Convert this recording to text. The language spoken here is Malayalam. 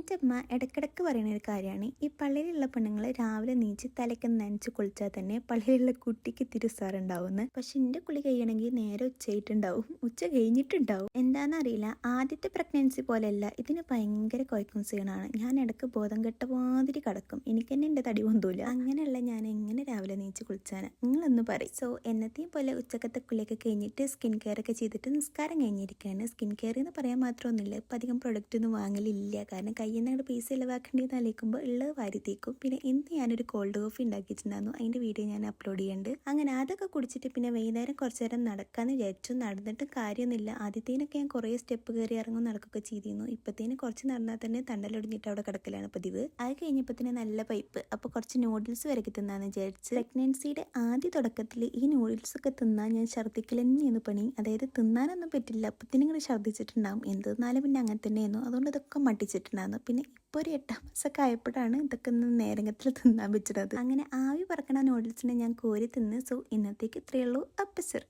എൻ്റെ അമ്മ ഇടയ്ക്കിടയ്ക്ക് പറയുന്ന ഒരു കാര്യമാണ് ഈ പള്ളിയിലുള്ള പെണ്ണുങ്ങൾ രാവിലെ നീച്ച് തലയ്ക്ക് നനച്ച് കുളിച്ചാൽ തന്നെ പള്ളിയിലുള്ള കുട്ടിക്ക് തിരുസാറുണ്ടാവുമെന്ന്. പക്ഷെ എൻ്റെ കുളി കഴിയണമെങ്കിൽ നേരെ ഉച്ചയായിട്ടുണ്ടാവും, ഉച്ച കഴിഞ്ഞിട്ടുണ്ടാവും. എന്താണെന്നറിയില്ല, ആദ്യത്തെ പ്രഗ്നൻസി പോലെയല്ല, ഇതിന് ഭയങ്കര കൊയക്കും സീനാണ്. ഞാൻ ഇടയ്ക്ക് ബോധം കെട്ട മാതിരി കിടക്കും, എനിക്ക് തന്നെ എൻ്റെ തടി പൊന്തൂല. അങ്ങനെയുള്ള ഞാൻ എങ്ങനെ രാവിലെ നീച്ച് കുളിച്ചാണ് നിങ്ങളൊന്ന് പറയും. സോ എന്നത്തെയും പോലെ ഉച്ചക്കത്തെ കുളിയൊക്കെ കഴിഞ്ഞിട്ട് സ്കിൻ കെയർ ഒക്കെ ചെയ്തിട്ട് നിസ്കാരം കഴിഞ്ഞിരിക്കുകയാണ്. സ്കിൻ കെയർ എന്ന് പറയാൻ മാത്രമൊന്നുമില്ല, ഇപ്പം അധികം പ്രൊഡക്റ്റ് ഒന്നും വാങ്ങലില്ല. കാരണം കയ്യിൽ നിന്ന് പൈസ ചിലവാക്കേണ്ടതെന്ന് ആലോചിക്കുമ്പോൾ ഉള്ളത് വാരി തേക്കും. പിന്നെ ഇന്ന് ഞാനൊരു കോൾഡ് കോഫി ഉണ്ടാക്കിയിട്ടുണ്ടായിരുന്നു, അതിൻ്റെ വീഡിയോ ഞാൻ അപ്ലോഡ് ചെയ്യുന്നുണ്ട്. അങ്ങനെ അതൊക്കെ കുടിച്ചിട്ട് പിന്നെ വൈകുന്നേരം കുറച്ച് നേരം നടക്കാമെന്ന് വിചാരിച്ചു. നടന്നിട്ട് കാര്യമൊന്നുമില്ല. ആദ്യത്തേനൊക്കെ ഞാൻ കുറേ സ്റ്റെപ്പ് കയറി ഇറങ്ങും നടക്കുകയൊക്കെ ചെയ്തിരുന്നു. ഇപ്പോഴത്തേന് കുറച്ച് നടന്നാൽ തന്നെ തണ്ടലൊടിഞ്ഞിട്ട് അവിടെ കിടക്കലാണ് പതിവ്. അത് കഴിഞ്ഞപ്പോൾ തന്നെ നല്ല പൈപ്പ്, അപ്പോൾ കുറച്ച് നൂഡിൽസ് വരക്കി തിന്നാന്ന് വിചാരിച്ച്. പ്രഗ്നൻസിയുടെ ആദ്യ തുടക്കത്തിൽ ഈ നൂഡിൽസ് ഒക്കെ തിന്നാൽ ഞാൻ ഛർദ്ദിക്കൽ തന്നെയാണ് പണി. അതായത് തിന്നാനൊന്നും പറ്റില്ല, അപ്പത്തിന് ഇങ്ങനെ ഛർദ്ദിച്ചിട്ടുണ്ടാകും. എന്തെന്നാലും പിന്നെ അങ്ങനെ തന്നെയായിരുന്നു. അതുകൊണ്ട് ഇതൊക്കെ മട്ടിച്ചിട്ടുണ്ടായിരുന്നു. പിന്നെ ഇപ്പോൾ ഒരു 8 മാസമൊക്കെ ആയപ്പോഴാണ് ഇതൊക്കെ ഒന്ന് നേരങ്ങത്തിൽ തിന്നാൻ പറ്റുന്നത്. അങ്ങനെ ആവി പറക്കണ നൂഡിൽസിനെ ഞാൻ കോരി തിന്ന്. സോ ഇന്നത്തേക്ക് ഇത്രയേ ഉള്ളൂ. അപ്പസർ.